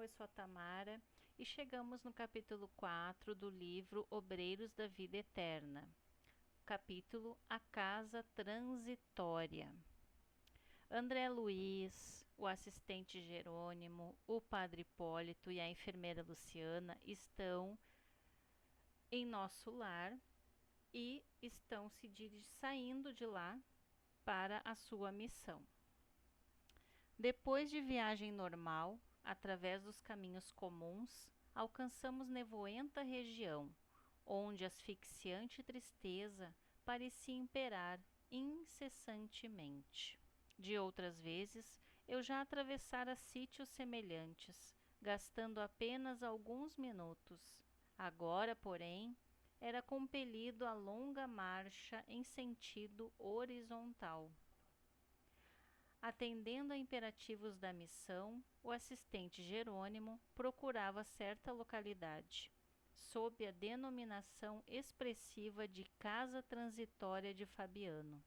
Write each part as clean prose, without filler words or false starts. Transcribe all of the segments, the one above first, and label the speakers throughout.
Speaker 1: eu sou a Tamara e chegamos no capítulo 4 do livro Obreiros da Vida Eterna. Capítulo A Casa Transitória. André Luiz, o assistente Jerônimo, o padre Hipólito e a enfermeira Luciana estão em nosso lar e estão saindo de lá para a sua missão. Depois de viagem normal, através dos caminhos comuns, alcançamos nevoenta região, onde asfixiante tristeza parecia imperar incessantemente. De outras vezes, eu já atravessara sítios semelhantes, gastando apenas alguns minutos. Agora, porém, era compelido a longa marcha em sentido horizontal. Atendendo a imperativos da missão, o assistente Jerônimo procurava certa localidade, sob a denominação expressiva de Casa Transitória de Fabiano.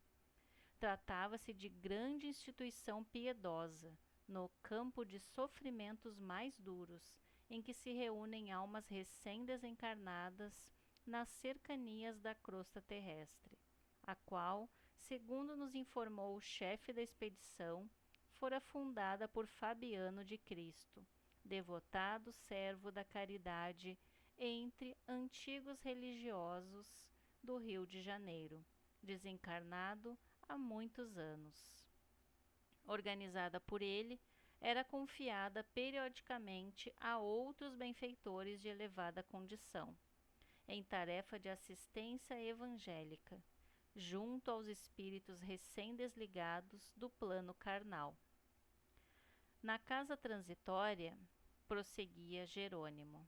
Speaker 1: Tratava-se de grande instituição piedosa, no campo de sofrimentos mais duros, em que se reúnem almas recém-desencarnadas nas cercanias da crosta terrestre, a qual, segundo nos informou o chefe da expedição, fora fundada por Fabiano de Cristo, devotado servo da caridade entre antigos religiosos do Rio de Janeiro, desencarnado há muitos anos. Organizada por ele, era confiada periodicamente a outros benfeitores de elevada condição, em tarefa de assistência evangélica, junto aos espíritos recém-desligados do plano carnal. Na casa transitória, prosseguia Jerônimo,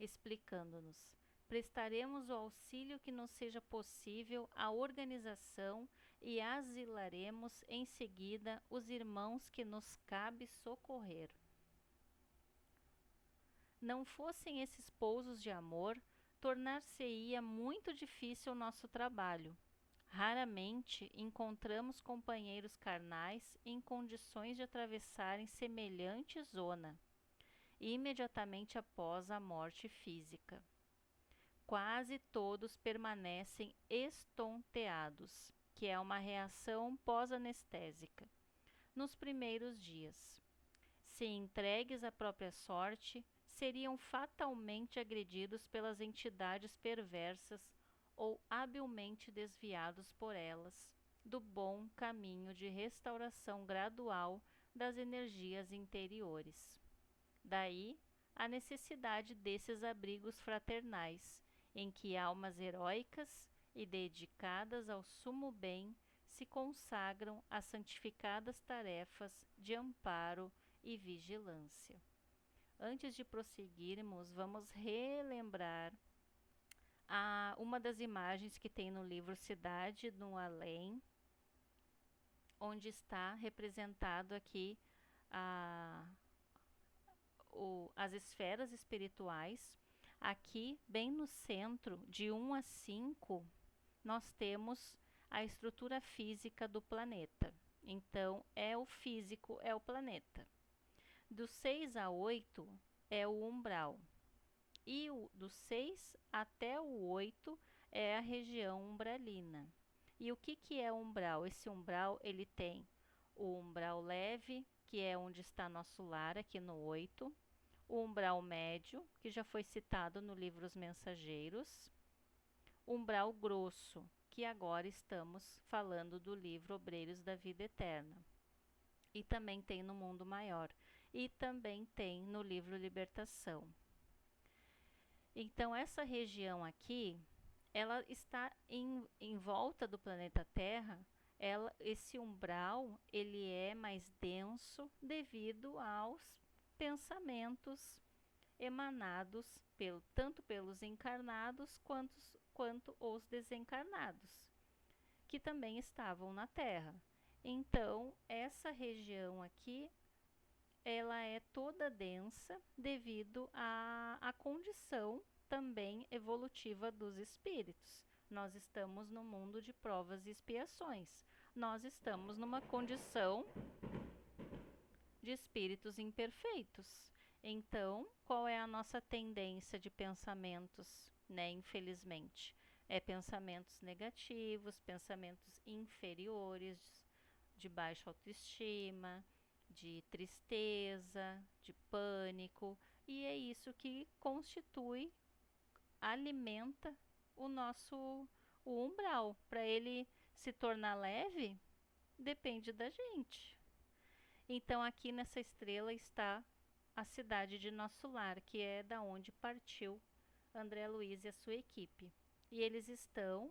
Speaker 1: explicando-nos: prestaremos o auxílio que nos seja possível à organização e asilaremos em seguida os irmãos que nos cabe socorrer. Não fossem esses pousos de amor, tornar-se-ia muito difícil o nosso trabalho. Raramente encontramos companheiros carnais em condições de atravessarem semelhante zona, imediatamente após a morte física. Quase todos permanecem estonteados, que é uma reação pós-anestésica, nos primeiros dias. Se entregues à própria sorte, seriam fatalmente agredidos pelas entidades perversas ou habilmente desviados por elas do bom caminho de restauração gradual das energias interiores. Daí a necessidade desses abrigos fraternais, em que almas heróicas e dedicadas ao sumo bem se consagram às santificadas tarefas de amparo e vigilância. Antes de prosseguirmos, vamos relembrar uma das imagens que tem no livro Cidade no Além, onde está representado aqui as esferas espirituais. Aqui, bem no centro, de 1 a 5, nós temos a estrutura física do planeta. Então, o físico é o planeta. Do 6 a 8 é o umbral. E do 6 até o 8 é a região umbralina. E o que é o umbral? Esse umbral, ele tem o umbral leve, que é onde está nosso lar, aqui no 8. O umbral médio, que já foi citado no livro Os Mensageiros. O umbral grosso, que agora estamos falando do livro Obreiros da Vida Eterna. E também tem no Mundo Maior. E também tem no livro Libertação. Então, essa região aqui, ela está em volta do planeta Terra. Esse umbral, ele é mais denso devido aos pensamentos emanados tanto pelos encarnados quanto os desencarnados, que também estavam na Terra. Então, essa região aqui, ela é toda densa devido à condição também evolutiva dos espíritos. Nós estamos no mundo de provas e expiações. Nós estamos numa condição de espíritos imperfeitos. Então, qual é a nossa tendência de pensamentos, né? Infelizmente, é pensamentos negativos, pensamentos inferiores, de baixa autoestima, de tristeza, de pânico, e é isso que constitui, alimenta o nosso o umbral. Para ele se tornar leve, depende da gente. Então, aqui nessa estrela está a cidade de Nosso Lar, que é da onde partiu André Luiz e a sua equipe. E eles estão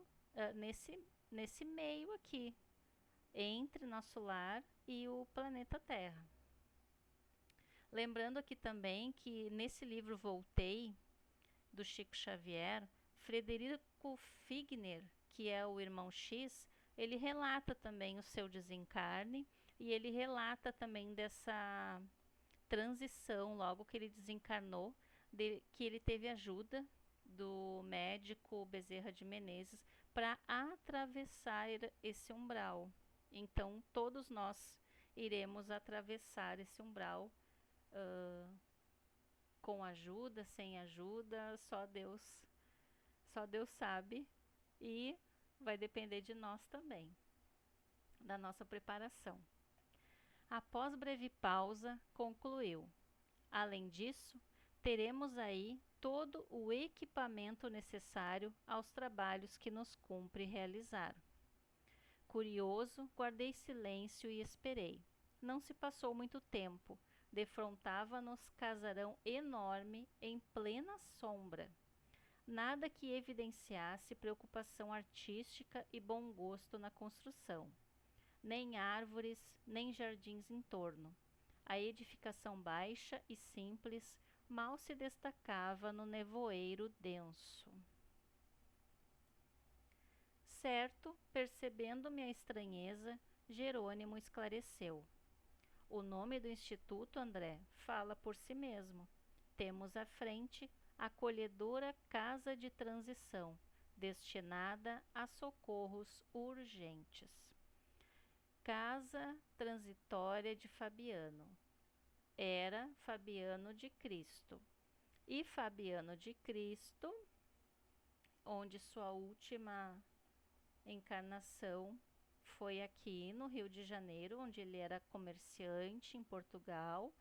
Speaker 1: nesse meio aqui, entre Nosso Lar e o planeta Terra. Lembrando aqui também que nesse livro Voltei, do Chico Xavier, Frederico Figner, que é o irmão X, ele relata também o seu desencarne e ele relata também dessa transição, logo que ele desencarnou, que ele teve ajuda do médico Bezerra de Menezes para atravessar esse umbral. Então, todos nós iremos atravessar esse umbral com ajuda, sem ajuda, só Deus sabe, e vai depender de nós também, da nossa preparação. Após breve pausa, concluiu: além disso, teremos aí todo o equipamento necessário aos trabalhos que nos cumpre realizar. Curioso, guardei silêncio e esperei. Não se passou muito tempo. Defrontava-nos casarão enorme em plena sombra. Nada que evidenciasse preocupação artística e bom gosto na construção. Nem árvores, nem jardins em torno. A edificação baixa e simples mal se destacava no nevoeiro denso. Certo, percebendo minha estranheza, Jerônimo esclareceu. O nome do instituto, André, fala por si mesmo. Temos à frente a acolhedora Casa de Transição, destinada a socorros urgentes. Casa Transitória de Fabiano. Era Fabiano de Cristo. E Fabiano de Cristo, onde sua última encarnação foi aqui no Rio de Janeiro, onde ele era comerciante em Portugal,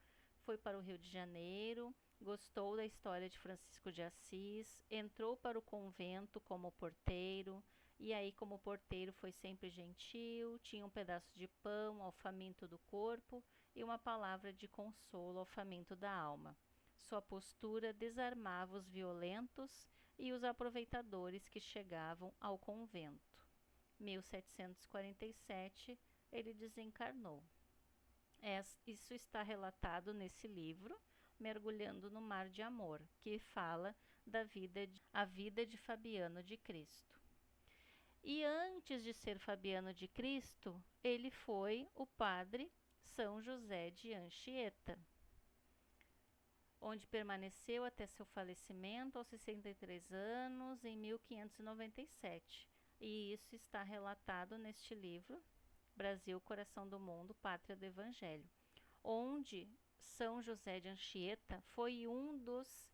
Speaker 1: foi para o Rio de Janeiro, gostou da história de Francisco de Assis, entrou para o convento como porteiro, e aí como porteiro foi sempre gentil, tinha um pedaço de pão ao faminto do corpo e uma palavra de consolo ao faminto da alma. Sua postura desarmava os violentos e os aproveitadores que chegavam ao convento. 1747, ele desencarnou. Isso está relatado nesse livro, Mergulhando no Mar de Amor, que fala a vida de Fabiano de Cristo. E antes de ser Fabiano de Cristo, ele foi o padre São José de Anchieta, onde permaneceu até seu falecimento aos 63 anos, em 1597. E isso está relatado neste livro, Brasil, Coração do Mundo, Pátria do Evangelho, onde São José de Anchieta foi um dos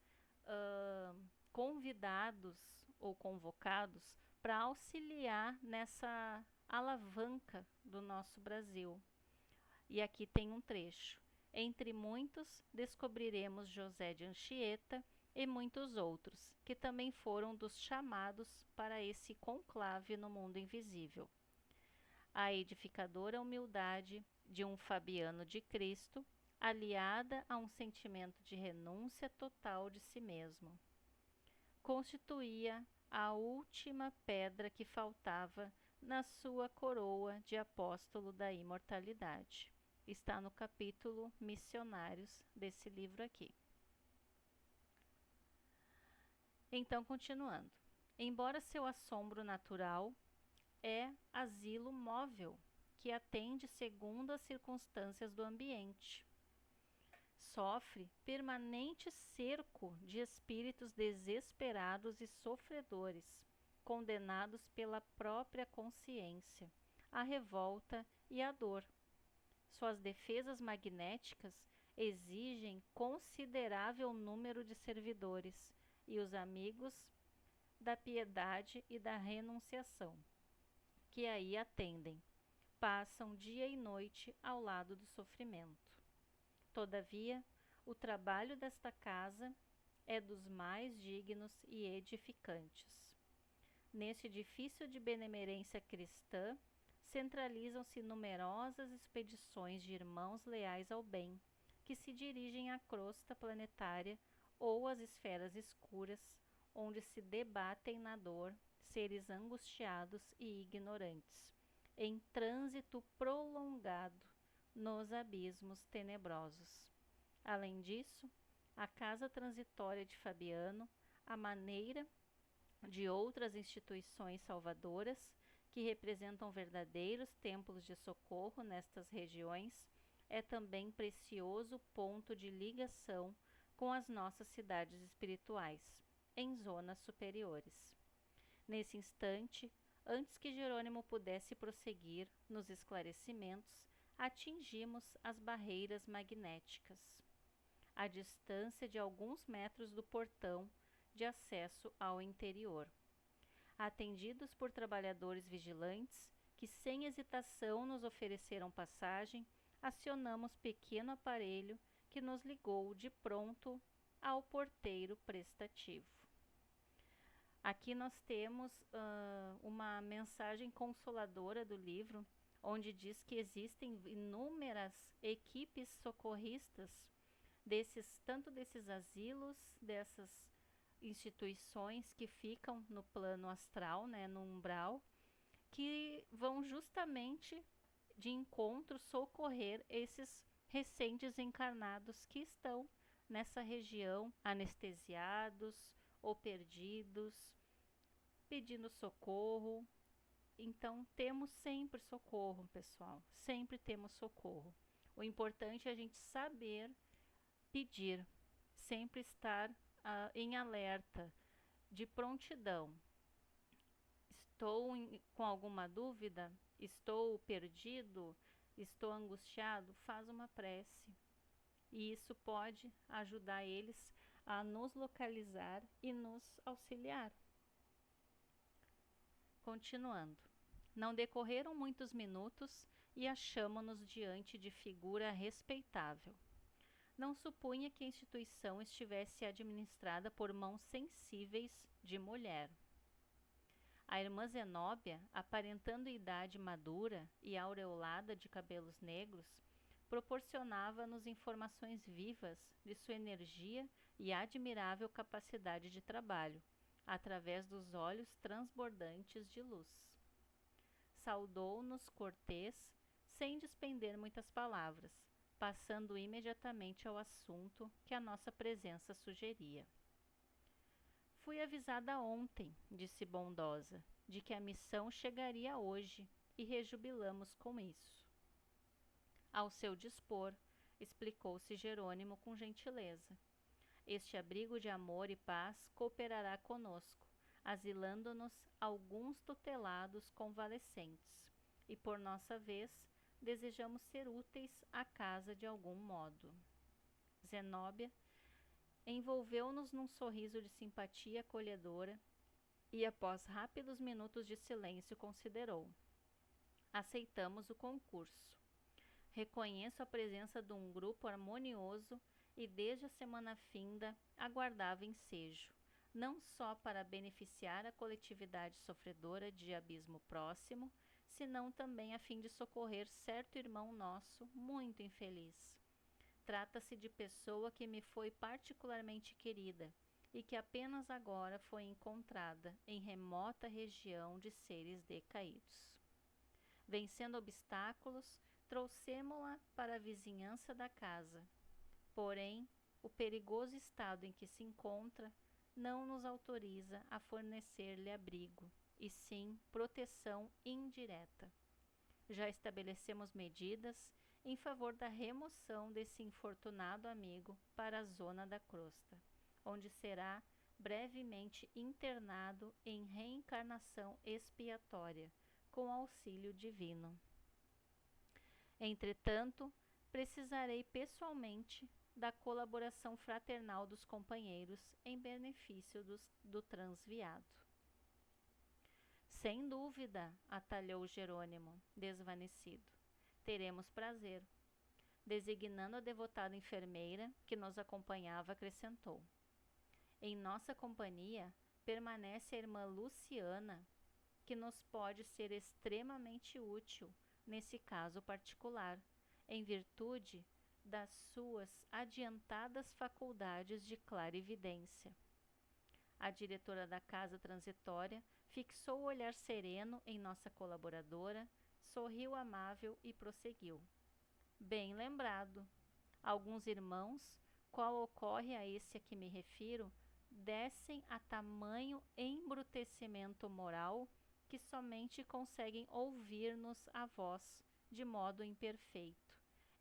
Speaker 1: convidados ou convocados para auxiliar nessa alavanca do nosso Brasil. E aqui tem um trecho. Entre muitos, descobriremos José de Anchieta e muitos outros, que também foram dos chamados para esse conclave no mundo invisível. A edificadora humildade de um Fabiano de Cristo, aliada a um sentimento de renúncia total de si mesmo, constituía a última pedra que faltava na sua coroa de apóstolo da imortalidade. Está no capítulo Missionários desse livro aqui. Então, continuando. Embora seu assombro natural é asilo móvel, que atende segundo as circunstâncias do ambiente. Sofre permanente cerco de espíritos desesperados e sofredores, condenados pela própria consciência, à revolta e à dor. Suas defesas magnéticas exigem considerável número de servidores, e os amigos da piedade e da renunciação, que aí atendem, passam dia e noite ao lado do sofrimento. Todavia, o trabalho desta casa é dos mais dignos e edificantes. Neste edifício de benemerência cristã, centralizam-se numerosas expedições de irmãos leais ao bem, que se dirigem à crosta planetária ou às esferas escuras, onde se debatem na dor seres angustiados e ignorantes, em trânsito prolongado nos abismos tenebrosos. Além disso, a casa transitória de Fabiano, à maneira de outras instituições salvadoras, que representam verdadeiros templos de socorro nestas regiões, é também precioso ponto de ligação com as nossas cidades espirituais, em zonas superiores. Nesse instante, antes que Jerônimo pudesse prosseguir nos esclarecimentos, atingimos as barreiras magnéticas, à distância de alguns metros do portão de acesso ao interior. Atendidos por trabalhadores vigilantes, que sem hesitação nos ofereceram passagem, acionamos pequeno aparelho que nos ligou de pronto ao porteiro prestativo. Aqui nós temos uma mensagem consoladora do livro, onde diz que existem inúmeras equipes socorristas tanto desses asilos, dessas instituições que ficam no plano astral, né, no umbral, que vão justamente de encontro socorrer esses recentes encarnados que estão nessa região, anestesiados ou perdidos, pedindo socorro. Então temos sempre socorro, pessoal, sempre temos socorro. O importante é a gente saber pedir, sempre estar em alerta, de prontidão. Estou com alguma dúvida? Estou perdido? Estou angustiado? Faz uma prece. E isso pode ajudar eles a nos localizar e nos auxiliar. Continuando. Não decorreram muitos minutos e achamo-nos diante de figura respeitável. Não supunha que a instituição estivesse administrada por mãos sensíveis de mulher. A irmã Zenóbia, aparentando idade madura e aureolada de cabelos negros, proporcionava-nos informações vivas de sua energia e admirável capacidade de trabalho, através dos olhos transbordantes de luz. Saudou-nos cortês, sem despender muitas palavras, passando imediatamente ao assunto que a nossa presença sugeria. Fui avisada ontem, disse bondosa, de que a missão chegaria hoje e rejubilamos com isso. Ao seu dispor, explicou-se Jerônimo com gentileza. Este abrigo de amor e paz cooperará conosco, asilando-nos alguns tutelados convalescentes, e por nossa vez desejamos ser úteis à casa de algum modo. Zenóbia envolveu-nos num sorriso de simpatia acolhedora e, após rápidos minutos de silêncio, considerou: aceitamos o concurso. Reconheço a presença de um grupo harmonioso e desde a semana finda aguardava ensejo, não só para beneficiar a coletividade sofredora de abismo próximo, senão também a fim de socorrer certo irmão nosso muito infeliz. Trata-se de pessoa que me foi particularmente querida e que apenas agora foi encontrada em remota região de seres decaídos. Vencendo obstáculos, trouxemo-la para a vizinhança da casa. Porém, o perigoso estado em que se encontra não nos autoriza a fornecer-lhe abrigo, e sim proteção indireta. Já estabelecemos medidas em favor da remoção desse infortunado amigo para a zona da crosta, onde será brevemente internado em reencarnação expiatória, com auxílio divino. Entretanto, precisarei pessoalmente da colaboração fraternal dos companheiros em benefício do transviado. Sem dúvida, atalhou Jerônimo, desvanecido. Teremos prazer. Designando a devotada enfermeira que nos acompanhava, acrescentou: em nossa companhia permanece a irmã Luciana, que nos pode ser extremamente útil nesse caso particular, em virtude das suas adiantadas faculdades de clarividência. A diretora da casa transitória fixou o olhar sereno em nossa colaboradora, sorriu amável e prosseguiu: bem lembrado. Alguns irmãos, qual ocorre a esse a que me refiro, descem a tamanho embrutecimento moral que somente conseguem ouvir-nos a voz de modo imperfeito,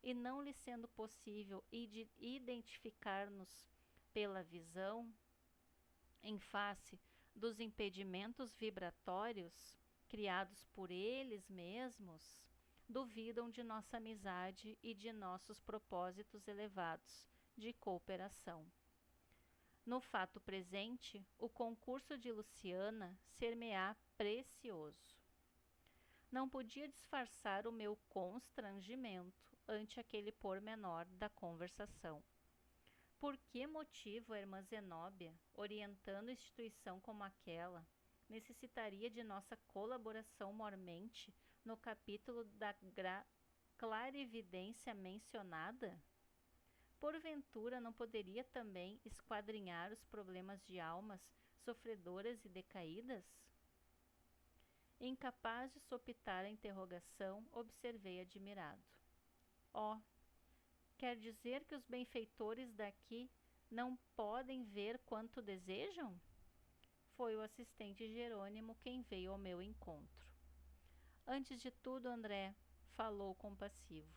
Speaker 1: e não lhe sendo possível identificar-nos pela visão, em face dos impedimentos vibratórios criados por eles mesmos, duvidam de nossa amizade e de nossos propósitos elevados de cooperação. No fato presente, o concurso de Luciana ser-me-á precioso. Não podia disfarçar o meu constrangimento ante aquele pormenor da conversação. Por que motivo a irmã Zenóbia, orientando instituição como aquela, necessitaria de nossa colaboração mormente no capítulo da clarividência mencionada? Porventura não poderia também esquadrinhar os problemas de almas sofredoras e decaídas? Incapaz de sopitar a interrogação, observei admirado. Oh, quer dizer que os benfeitores daqui não podem ver quanto desejam? Foi o assistente Jerônimo quem veio ao meu encontro. Antes de tudo, André, falou compassivo,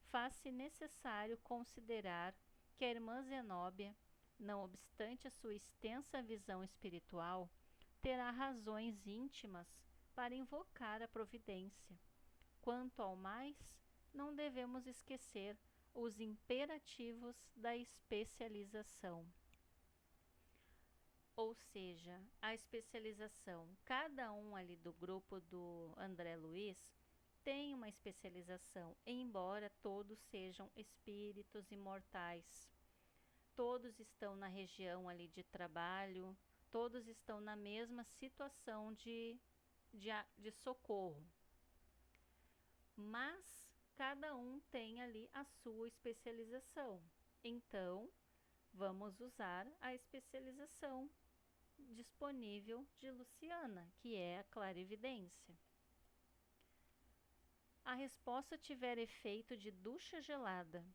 Speaker 1: faz-se necessário considerar que a irmã Zenóbia, não obstante a sua extensa visão espiritual, terá razões íntimas para invocar a providência. Quanto ao mais, não devemos esquecer os imperativos da especialização. Ou seja, a especialização, cada um ali do grupo do André Luiz tem uma especialização, embora todos sejam espíritos imortais. Todos estão na região ali de trabalho, todos estão na mesma situação de socorro. Mas cada um tem ali a sua especialização. Então, vamos usar a especialização disponível de Luciana, que é a clarividência. A resposta tiver efeito de ducha gelada.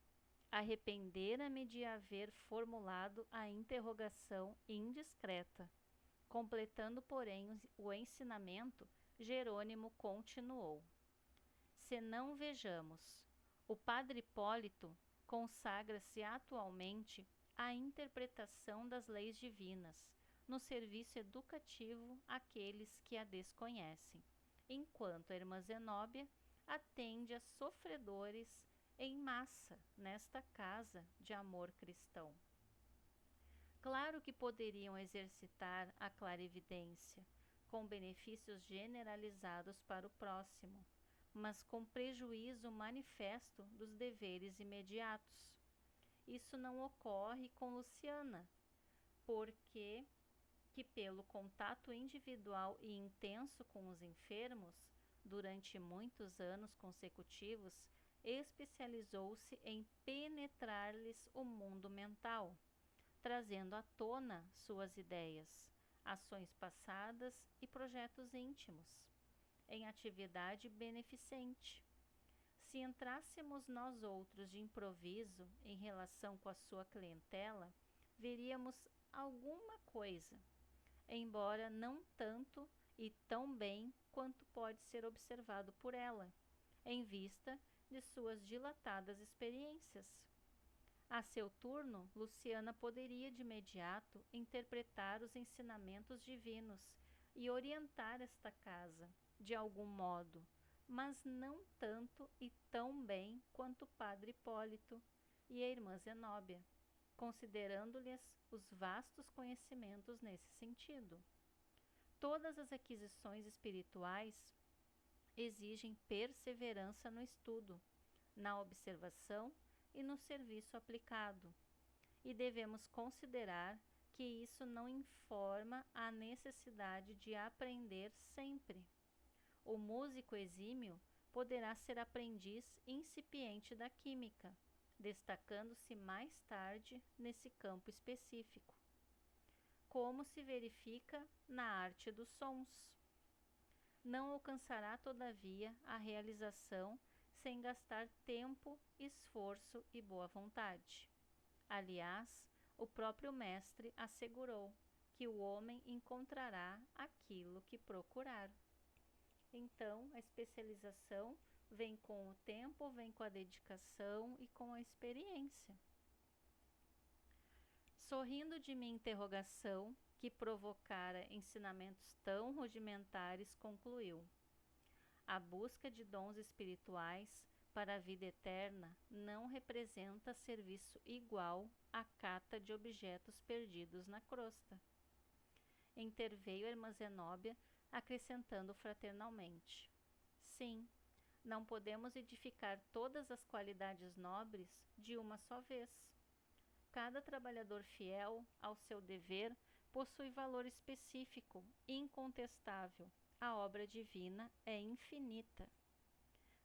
Speaker 1: Arrependera-me de haver formulado a interrogação indiscreta. Completando, porém, o ensinamento, Jerônimo continuou: se não vejamos, o padre Hipólito consagra-se atualmente à interpretação das leis divinas, no serviço educativo àqueles que a desconhecem, enquanto a irmã Zenóbia atende a sofredores em massa nesta casa de amor cristão. Claro que poderiam exercitar a clarividência, com benefícios generalizados para o próximo, mas com prejuízo manifesto dos deveres imediatos. Isso não ocorre com Luciana, porque pelo contato individual e intenso com os enfermos, durante muitos anos consecutivos, especializou-se em penetrar-lhes o mundo mental, trazendo à tona suas ideias, ações passadas e projetos íntimos, em atividade beneficente. Se entrássemos nós outros de improviso em relação com a sua clientela, veríamos alguma coisa, embora não tanto e tão bem quanto pode ser observado por ela, em vista de suas dilatadas experiências. A seu turno, Luciana poderia de imediato interpretar os ensinamentos divinos e orientar esta casa, de algum modo, mas não tanto e tão bem quanto o padre Hipólito e a irmã Zenóbia, considerando-lhes os vastos conhecimentos nesse sentido. Todas as aquisições espirituais exigem perseverança no estudo, na observação e no serviço aplicado, e devemos considerar que isso não informa a necessidade de aprender sempre. O músico exímio poderá ser aprendiz incipiente da química, destacando-se mais tarde nesse campo específico, como se verifica na arte dos sons. Não alcançará, todavia, a realização sem gastar tempo, esforço e boa vontade. Aliás, o próprio mestre assegurou que o homem encontrará aquilo que procurar. Então, a especialização vem com o tempo, vem com a dedicação e com a experiência. Sorrindo de minha interrogação, que provocara ensinamentos tão rudimentares, concluiu: a busca de dons espirituais para a vida eterna não representa serviço igual à cata de objetos perdidos na crosta. Interveio a irmã Zenóbia, acrescentando fraternalmente: sim, não podemos edificar todas as qualidades nobres de uma só vez. Cada trabalhador fiel ao seu dever possui valor específico, incontestável. A obra divina é infinita.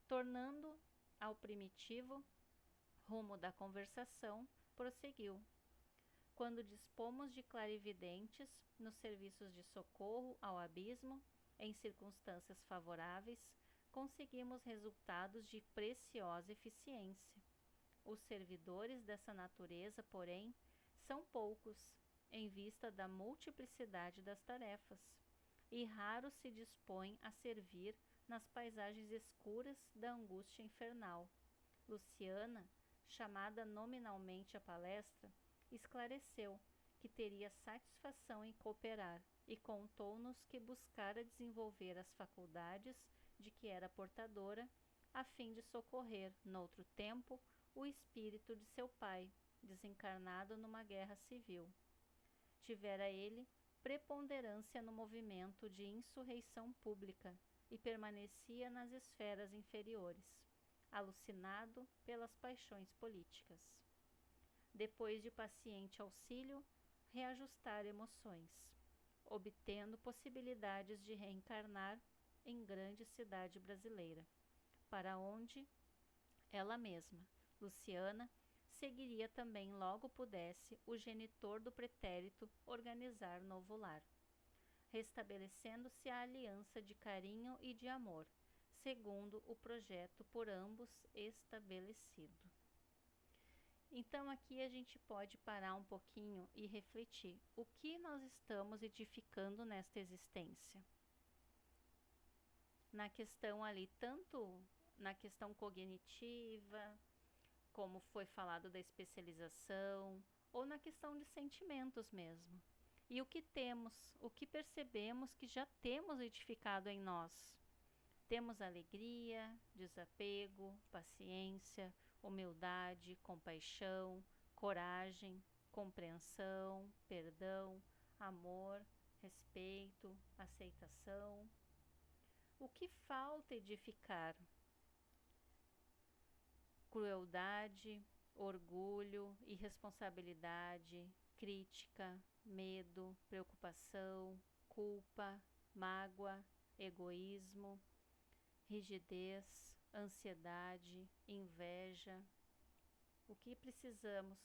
Speaker 1: Tornando ao primitivo rumo da conversação, prosseguiu: quando dispomos de clarividentes nos serviços de socorro ao abismo, em circunstâncias favoráveis, conseguimos resultados de preciosa eficiência. Os servidores dessa natureza, porém, são poucos, em vista da multiplicidade das tarefas, e raros se dispõem a servir nas paisagens escuras da angústia infernal. Luciana, chamada nominalmente à palestra, esclareceu que teria satisfação em cooperar e contou-nos que buscara desenvolver as faculdades de que era portadora, a fim de socorrer, noutro tempo, o espírito de seu pai, desencarnado numa guerra civil. Tivera ele preponderância no movimento de insurreição pública e permanecia nas esferas inferiores, alucinado pelas paixões políticas. Depois de paciente auxílio, reajustar emoções, obtendo possibilidades de reencarnar em grande cidade brasileira, para onde ela mesma, Luciana, seguiria também logo pudesse o genitor do pretérito organizar novo lar, restabelecendo-se a aliança de carinho e de amor, segundo o projeto por ambos estabelecido. Então aqui a gente pode parar um pouquinho e refletir o que nós estamos edificando nesta existência. Na questão ali, tanto na questão cognitiva, como foi falado da especialização, ou na questão de sentimentos mesmo. E o que temos, o que percebemos que já temos edificado em nós. Temos alegria, desapego, paciência, humildade, compaixão, coragem, compreensão, perdão, amor, respeito, aceitação. O que falta edificar? Crueldade, orgulho, irresponsabilidade, crítica, medo, preocupação, culpa, mágoa, egoísmo, rigidez, ansiedade, inveja. O que precisamos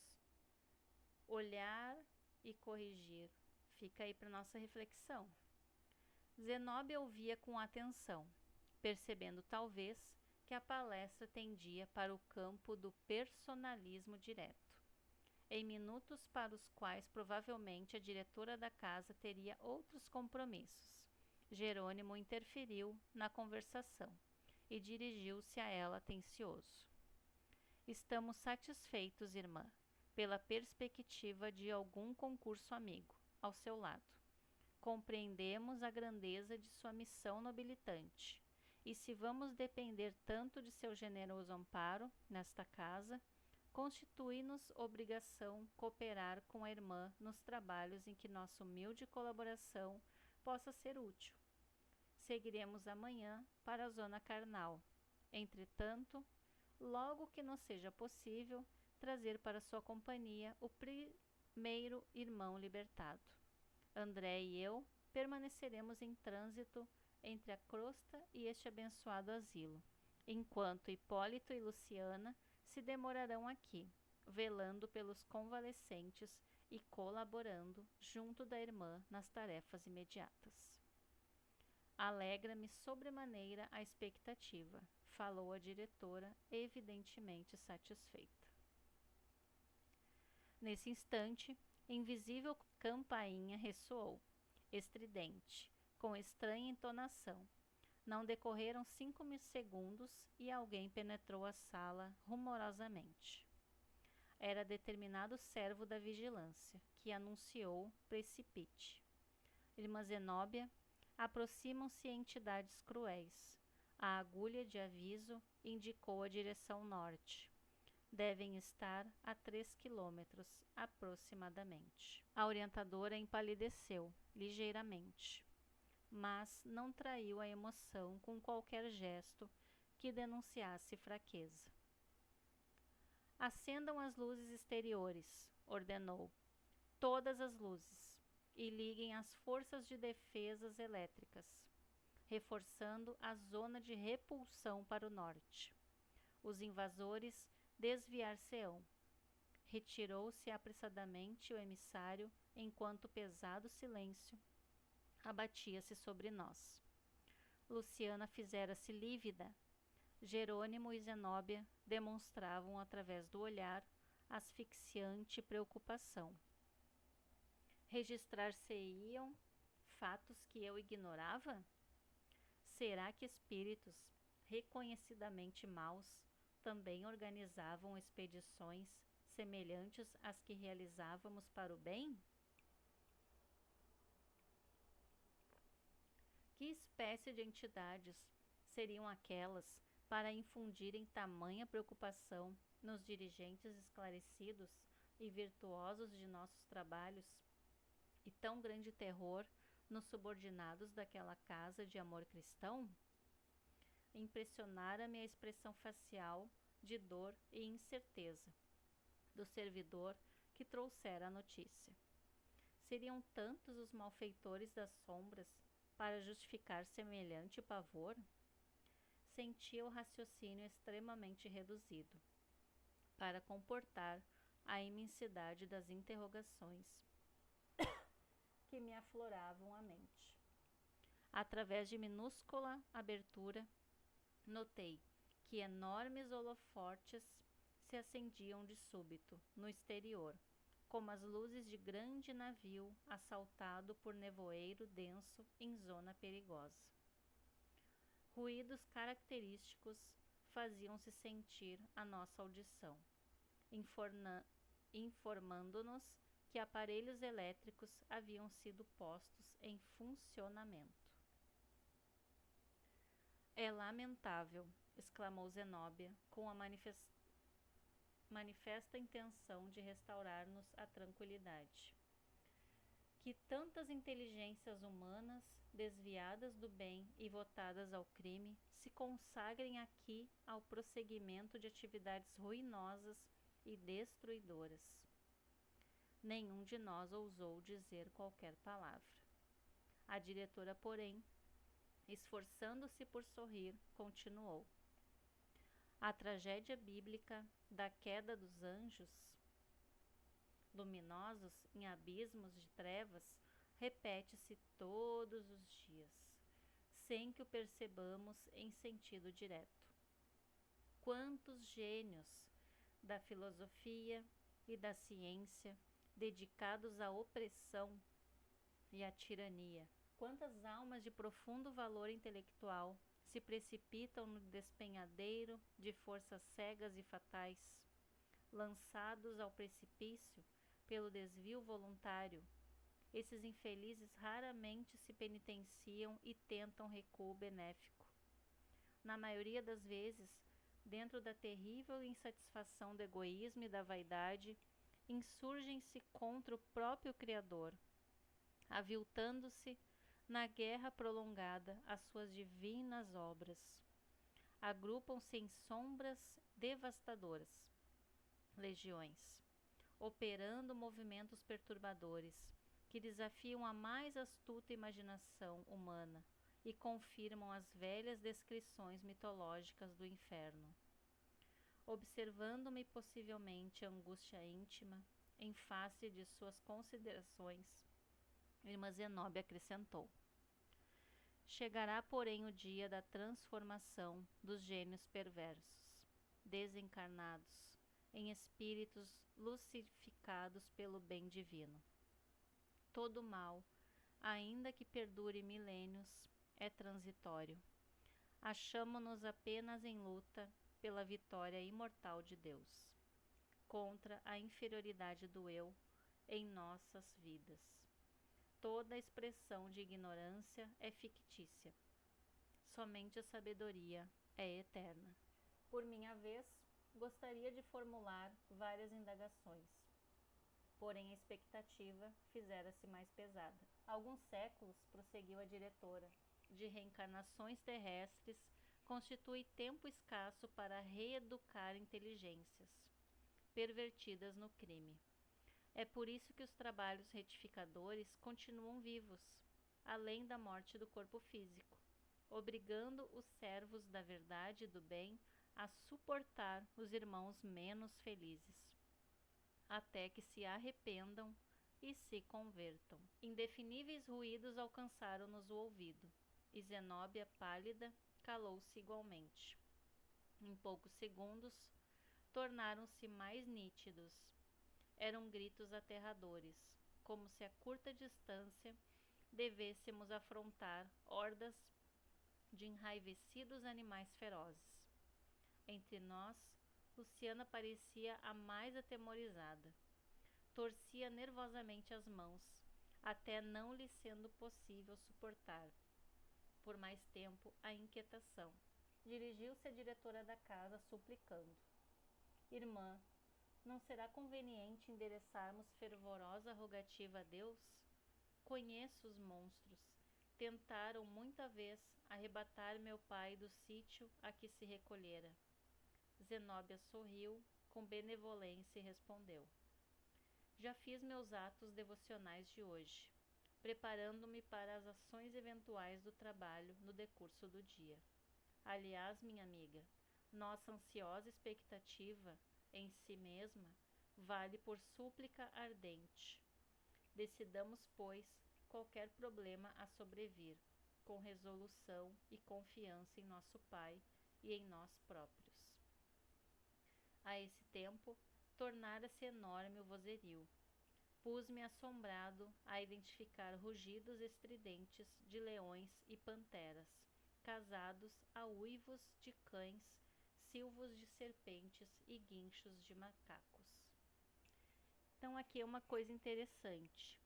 Speaker 1: olhar e corrigir? Fica aí para nossa reflexão. Zenóbia ouvia com atenção, percebendo talvez que a palestra tendia para o campo do personalismo direto, em minutos para os quais provavelmente a diretora da casa teria outros compromissos. Jerônimo interferiu na conversação e dirigiu-se a ela atencioso. Estamos satisfeitos, irmã, pela perspectiva de algum concurso amigo ao seu lado. Compreendemos a grandeza de sua missão nobilitante e se vamos depender tanto de seu generoso amparo nesta casa, constitui-nos obrigação cooperar com a irmã nos trabalhos em que nossa humilde colaboração possa ser útil. Seguiremos amanhã para a zona carnal. Entretanto, logo que nos seja possível, trazer para sua companhia o primeiro irmão libertado. André e eu permaneceremos em trânsito entre a crosta e este abençoado asilo, enquanto Hipólito e Luciana se demorarão aqui, velando pelos convalescentes e colaborando junto da irmã nas tarefas imediatas. Alegra-me sobremaneira a expectativa, falou a diretora, evidentemente satisfeita. Nesse instante, invisível campainha ressoou, estridente, com estranha entonação. Não decorreram 5 segundos e alguém penetrou a sala rumorosamente. Era determinado servo da vigilância, que anunciou precipite. Irmã Zenóbia, aproximam-se entidades cruéis. A agulha de aviso indicou a direção norte. Devem estar a 3 quilômetros, aproximadamente. A orientadora empalideceu, ligeiramente, mas não traiu a emoção com qualquer gesto que denunciasse fraqueza. Acendam as luzes exteriores, ordenou. Todas as luzes. E liguem as forças de defesas elétricas, reforçando a zona de repulsão para o norte. Os invasores desviar-se-ão. Retirou-se apressadamente o emissário enquanto pesado silêncio abatia-se sobre nós. Luciana fizera-se lívida. Jerônimo e Zenóbia demonstravam através do olhar asfixiante preocupação. Registrar-se-iam fatos que eu ignorava? Será que espíritos reconhecidamente maus também organizavam expedições semelhantes às que realizávamos para o bem? Que espécie de entidades seriam aquelas para infundirem tamanha preocupação nos dirigentes esclarecidos e virtuosos de nossos trabalhos, e tão grande terror nos subordinados daquela casa de amor cristão? Impressionara-me a expressão facial de dor e incerteza do servidor que trouxera a notícia. Seriam tantos os malfeitores das sombras para justificar semelhante pavor? Sentia o raciocínio extremamente reduzido para comportar a imensidade das interrogações que me afloravam a mente. Através de minúscula abertura, notei que enormes holofortes se acendiam de súbito no exterior, como as luzes de grande navio assaltado por nevoeiro denso em zona perigosa. Ruídos característicos faziam-se sentir à nossa audição, informando-nos que aparelhos elétricos haviam sido postos em funcionamento. É lamentável, exclamou Zenóbia, com a manifesta intenção de restaurar-nos a tranquilidade, que tantas inteligências humanas, desviadas do bem e votadas ao crime, se consagrem aqui ao prosseguimento de atividades ruinosas e destruidoras. Nenhum de nós ousou dizer qualquer palavra. A diretora, porém, esforçando-se por sorrir, continuou. A tragédia bíblica da queda dos anjos, luminosos em abismos de trevas, repete-se todos os dias, sem que o percebamos em sentido direto. Quantos gênios da filosofia e da ciência dedicados à opressão e à tirania! Quantas almas de profundo valor intelectual se precipitam no despenhadeiro de forças cegas e fatais, lançados ao precipício pelo desvio voluntário. Esses infelizes raramente se penitenciam e tentam recuo benéfico. na maioria das vezes, dentro da terrível insatisfação do egoísmo e da vaidade, insurgem-se contra o próprio Criador, aviltando-se na guerra prolongada às suas divinas obras. Agrupam-se em sombras devastadoras, legiões, operando movimentos perturbadores que desafiam a mais astuta imaginação humana e confirmam as velhas descrições mitológicas do inferno. Observando-me possivelmente a angústia íntima, em face de suas considerações, irmã Zenobia acrescentou: chegará, porém, o dia da transformação dos gênios perversos, desencarnados, em espíritos lucificados pelo bem divino. Todo mal, ainda que perdure milênios, é transitório. Achamo-nos apenas em luta pela vitória imortal de Deus, contra a inferioridade do eu em nossas vidas. Toda expressão de ignorância é fictícia. Somente a sabedoria é eterna. Por minha vez, gostaria de formular várias indagações, porém a expectativa fizera-se mais pesada. Alguns séculos, prosseguiu a diretora, de reencarnações terrestres constitui tempo escasso para reeducar inteligências pervertidas no crime. É por isso que os trabalhos retificadores continuam vivos, além da morte do corpo físico, obrigando os servos da verdade e do bem a suportar os irmãos menos felizes, até que se arrependam e se convertam. Indefiníveis ruídos alcançaram-nos o ouvido, e Zenóbia, pálida, calou-se igualmente. Em poucos segundos, tornaram-se mais nítidos. Eram gritos aterradores, como se a curta distância devêssemos afrontar hordas de enraivecidos animais ferozes. Entre nós, Luciana parecia a mais atemorizada. Torcia nervosamente as mãos, até não lhe sendo possível suportar por mais tempo a inquietação. Dirigiu-se à diretora da casa, suplicando: Irmã, não será conveniente endereçarmos fervorosa rogativa a Deus? Conheço os monstros. Tentaram muita vez arrebatar meu pai do sítio a que se recolhera. Zenóbia sorriu com benevolência e respondeu: já fiz meus atos devocionais de hoje, preparando-me para as ações eventuais do trabalho no decurso do dia. Aliás, minha amiga, nossa ansiosa expectativa em si mesma vale por súplica ardente. Decidamos, pois, qualquer problema a sobrevir, com resolução e confiança em nosso Pai e em nós próprios. A esse tempo, tornara-se enorme o vozerio. Pus-me assombrado a identificar rugidos estridentes de leões e panteras, casados a uivos de cães, silvos de serpentes e guinchos de macacos. Então aqui é uma coisa interessante.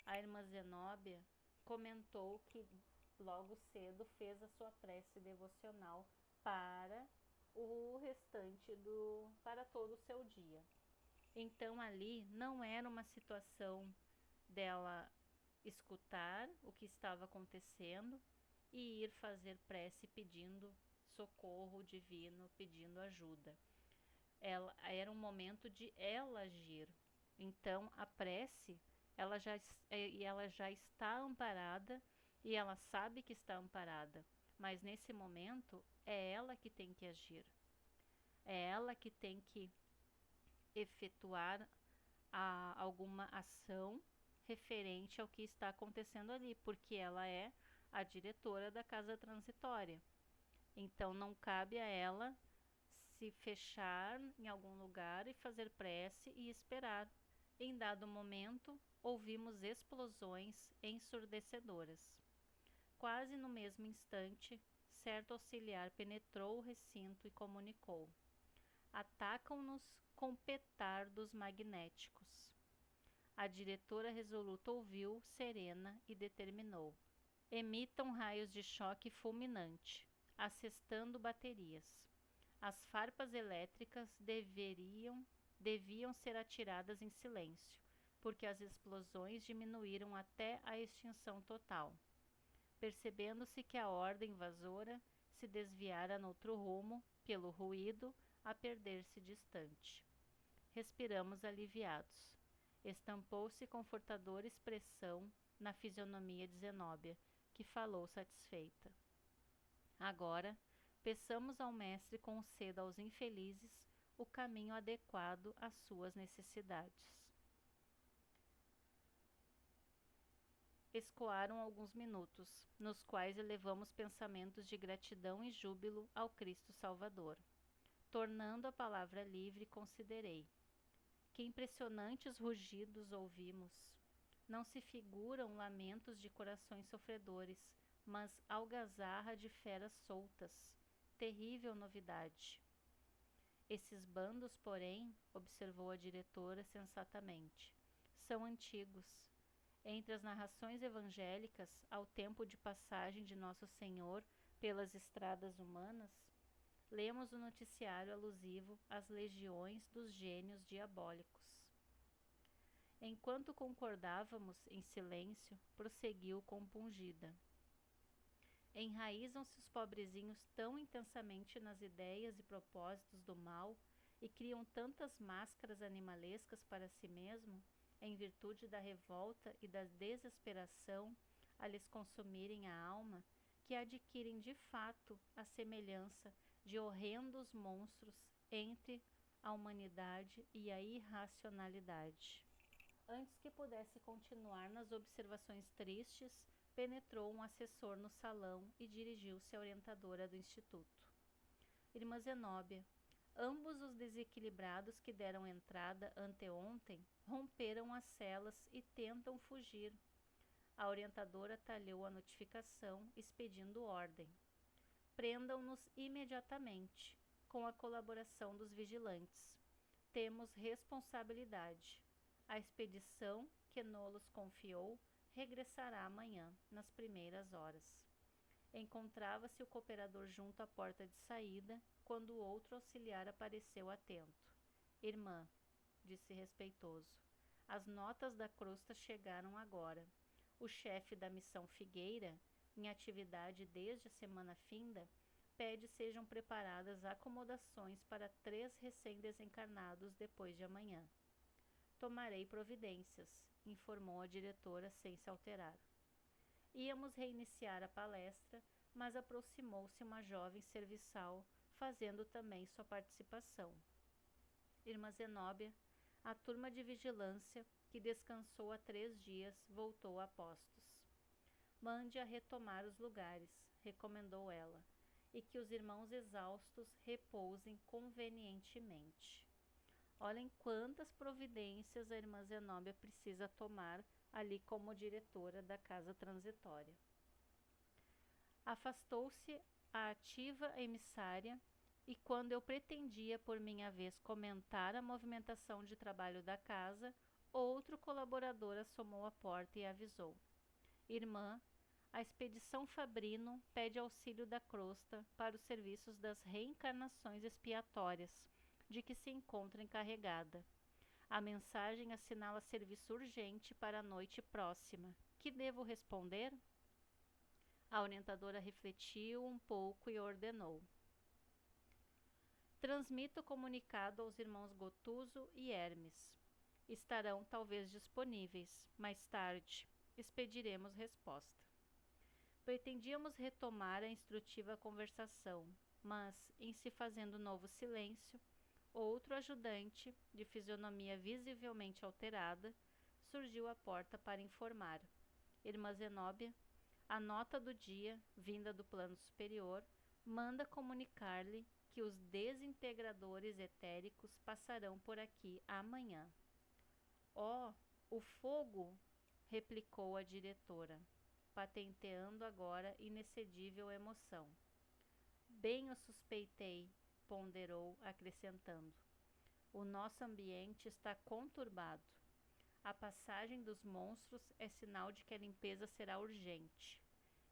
Speaker 1: A irmã Zenóbia comentou que logo cedo fez a sua prece devocional para o restante para todo o seu dia. Então ali não era uma situação dela escutar o que estava acontecendo e ir fazer prece pedindo socorro divino, pedindo ajuda. Era um momento de ela agir. Então a prece, ela já está amparada e ela sabe que está amparada, mas nesse momento é ela que tem que agir. É ela que tem que efetuar alguma ação referente ao que está acontecendo ali, porque ela é a diretora da casa transitória. Então não cabe a ela se fechar em algum lugar e fazer prece e esperar. Em dado momento, ouvimos explosões ensurdecedoras. Quase no mesmo instante, certo auxiliar penetrou o recinto e comunicou: atacam-nos com petardos magnéticos. A diretora resoluta ouviu, serena, e determinou: emitam raios de choque fulminante. assestando baterias. As farpas elétricas deviam ser atiradas em silêncio, porque as explosões diminuíram até a extinção total. Percebendo-se que a horda invasora se desviara noutro rumo, pelo ruído, a perder-se distante. Respiramos aliviados. Estampou-se confortadora expressão na fisionomia de Zenóbia, que falou satisfeita. Agora, peçamos ao mestre conceda aos infelizes o caminho adequado às suas necessidades. Escoaram alguns minutos, nos quais elevamos pensamentos de gratidão e júbilo ao Cristo Salvador. Tornando a palavra livre, considerei. Que impressionantes rugidos ouvimos! Não se figuram lamentos de corações sofredores, mas algazarra de feras soltas. Terrível novidade! Esses bandos, porém, observou a diretora sensatamente, são antigos. Entre as narrações evangélicas, ao tempo de passagem de Nosso Senhor pelas estradas humanas, lemos o noticiário alusivo às legiões dos gênios diabólicos. Enquanto concordávamos em silêncio, prosseguiu compungida. Enraizam-se os pobrezinhos tão intensamente nas ideias e propósitos do mal e criam tantas máscaras animalescas para si mesmo, em virtude da revolta e da desesperação a lhes consumirem a alma, que adquirem de fato a semelhança de horrendos monstros entre a humanidade e a irracionalidade. Antes que pudesse continuar nas observações tristes, penetrou um assessor no salão e dirigiu-se à orientadora do instituto. Irmã Zenóbia, ambos os desequilibrados que deram entrada anteontem romperam as celas e tentam fugir. A orientadora talhou a notificação, expedindo ordem. Prendam-nos imediatamente, com a colaboração dos vigilantes. Temos responsabilidade. A expedição que nos confiou regressará amanhã, nas primeiras horas. Encontrava-se o cooperador junto à porta de saída, quando o outro auxiliar apareceu atento. Irmã, disse respeitoso, as notas da crosta chegaram agora. O chefe da missão Figueira, em atividade desde a semana finda, pede sejam preparadas acomodações para 3 recém-desencarnados depois de amanhã. Tomarei providências, informou a diretora sem se alterar. Íamos reiniciar a palestra, mas aproximou-se uma jovem serviçal, fazendo também sua participação. Irmã Zenóbia, a turma de vigilância, que descansou há 3 dias, voltou a postos. Mande-a retomar os lugares, recomendou ela, e que os irmãos exaustos repousem convenientemente. Olhem quantas providências a irmã Zenóbia precisa tomar ali como diretora da casa transitória. Afastou-se a ativa emissária e quando eu pretendia por minha vez comentar a movimentação de trabalho da casa, outro colaborador assomou à porta e avisou. Irmã, a expedição Fabrino pede auxílio da crosta para os serviços das reencarnações expiatórias, de que se encontra encarregada. A mensagem assinala serviço urgente para a noite próxima. Que devo responder? A orientadora refletiu um pouco e ordenou. Transmita o comunicado aos irmãos Gotuso e Hermes. Estarão talvez disponíveis. Mais tarde, expediremos resposta. Pretendíamos retomar a instrutiva conversação, mas, em se fazendo novo silêncio, outro ajudante, de fisionomia visivelmente alterada, surgiu à porta para informar. Irmã Zenóbia, a nota do dia, vinda do plano superior, manda comunicar-lhe que os desintegradores etéricos passarão por aqui amanhã. Oh, o fogo! Replicou a diretora, patenteando agora inexcedível emoção. Bem o suspeitei, ponderou, acrescentando. O nosso ambiente está conturbado. A passagem dos monstros é sinal de que a limpeza será urgente.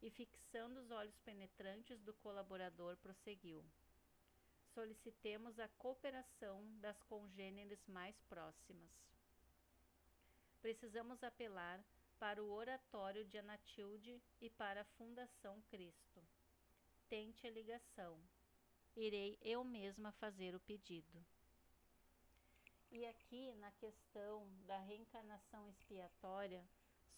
Speaker 1: e, fixando os olhos penetrantes do colaborador, prosseguiu: solicitemos a cooperação das congêneres mais próximas. Precisamos apelar para o Oratório de Anatilde e para a Fundação Cristo. Tente a ligação. Irei eu mesma fazer o pedido. E aqui na questão da reencarnação expiatória,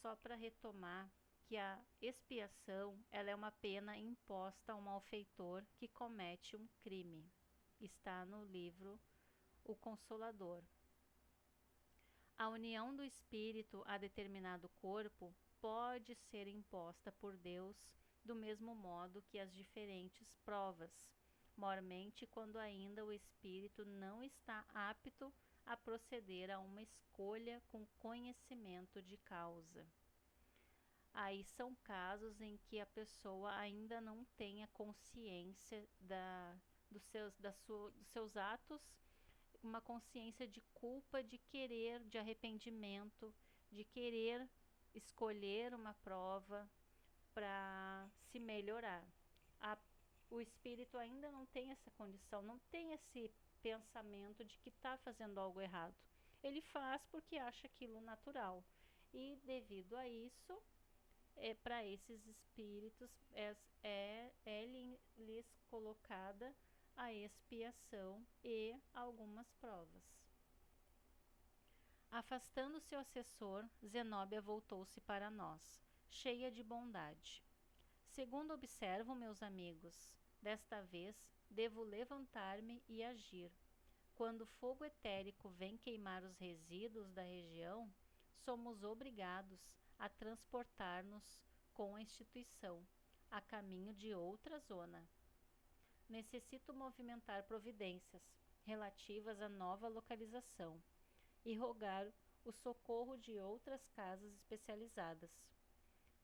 Speaker 1: só para retomar que a expiação ela é uma pena imposta a um malfeitor que comete um crime. Está no livro O Consolador. A união do espírito a determinado corpo pode ser imposta por Deus do mesmo modo que as diferentes provas, mormente quando ainda o espírito não está apto a proceder a uma escolha com conhecimento de causa. Aí são casos em que a pessoa ainda não tenha consciência dos seus atos, uma consciência de culpa, de querer, de arrependimento, de querer escolher uma prova para se melhorar. O espírito ainda não tem essa condição, não tem esse pensamento de que está fazendo algo errado. Ele faz porque acha aquilo natural. E devido a isso, para esses espíritos, lhes colocada a expiação e algumas provas. Afastando seu assessor, Zenóbia voltou-se para nós, cheia de bondade. Segundo observo, meus amigos, desta vez devo levantar-me e agir. Quando o fogo etérico vem queimar os resíduos da região, somos obrigados a transportar-nos com a instituição a caminho de outra zona. Necessito movimentar providências relativas à nova localização e rogar o socorro de outras casas especializadas.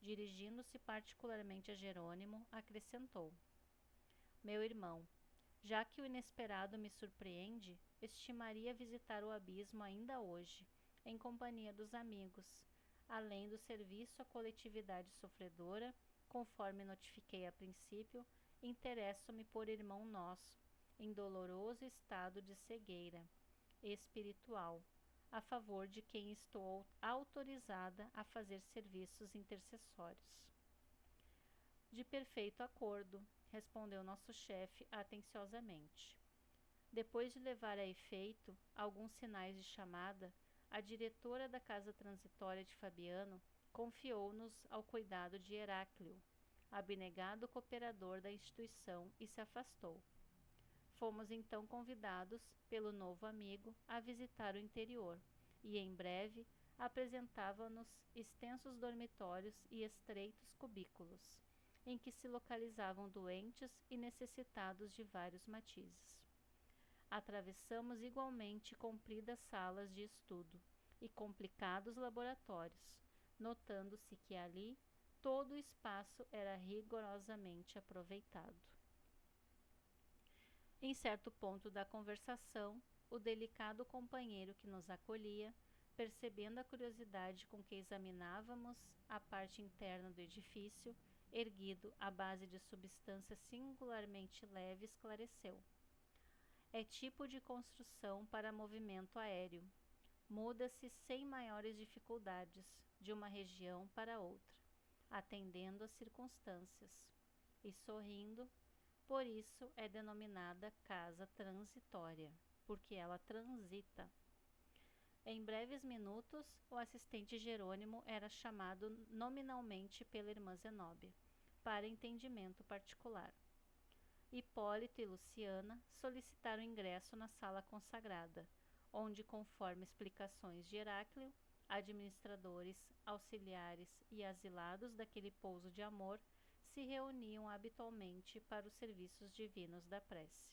Speaker 1: Dirigindo-se particularmente a Jerônimo, acrescentou: meu irmão, já que o inesperado me surpreende, estimaria visitar o abismo ainda hoje, em companhia dos amigos, além do serviço à coletividade sofredora, conforme notifiquei a princípio. Interesso-me por irmão nosso, em doloroso estado de cegueira espiritual, a favor de quem estou autorizada a fazer serviços intercessórios. De perfeito acordo, respondeu nosso chefe atenciosamente. Depois de levar a efeito alguns sinais de chamada, a diretora da casa transitória de Fabiano confiou-nos ao cuidado de Heráclio, abnegado cooperador da instituição, e se afastou. Fomos então convidados pelo novo amigo a visitar o interior, e em breve apresentava-nos extensos dormitórios e estreitos cubículos, em que se localizavam doentes e necessitados de vários matizes. Atravessamos igualmente compridas salas de estudo e complicados laboratórios, notando-se que ali todo o espaço era rigorosamente aproveitado. Em certo ponto da conversação, o delicado companheiro que nos acolhia, percebendo a curiosidade com que examinávamos a parte interna do edifício, erguido à base de substância singularmente leve, esclareceu: é tipo de construção para movimento aéreo. Muda-se sem maiores dificuldades de uma região para outra, atendendo às circunstâncias. E sorrindo, por isso é denominada casa transitória, porque ela transita. Em breves minutos, o assistente Jerônimo era chamado nominalmente pela irmã Zenóbia, para entendimento particular. Hipólito e Luciana solicitaram ingresso na sala consagrada, onde, conforme explicações de Heráclio, administradores, auxiliares e asilados daquele pouso de amor se reuniam habitualmente para os serviços divinos da prece.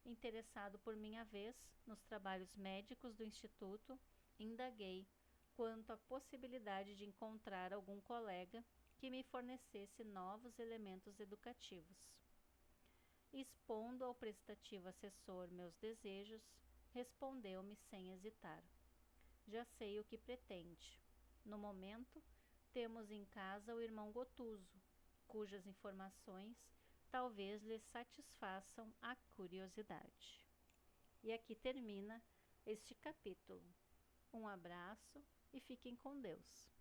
Speaker 1: Interessado por minha vez nos trabalhos médicos do Instituto, indaguei quanto à possibilidade de encontrar algum colega que me fornecesse novos elementos educativos. Expondo ao prestativo assessor meus desejos, respondeu-me sem hesitar: já sei o que pretende. No momento, temos em casa o irmão Gotuso, cujas informações talvez lhes satisfaçam a curiosidade. E aqui termina este capítulo. Um abraço e fiquem com Deus.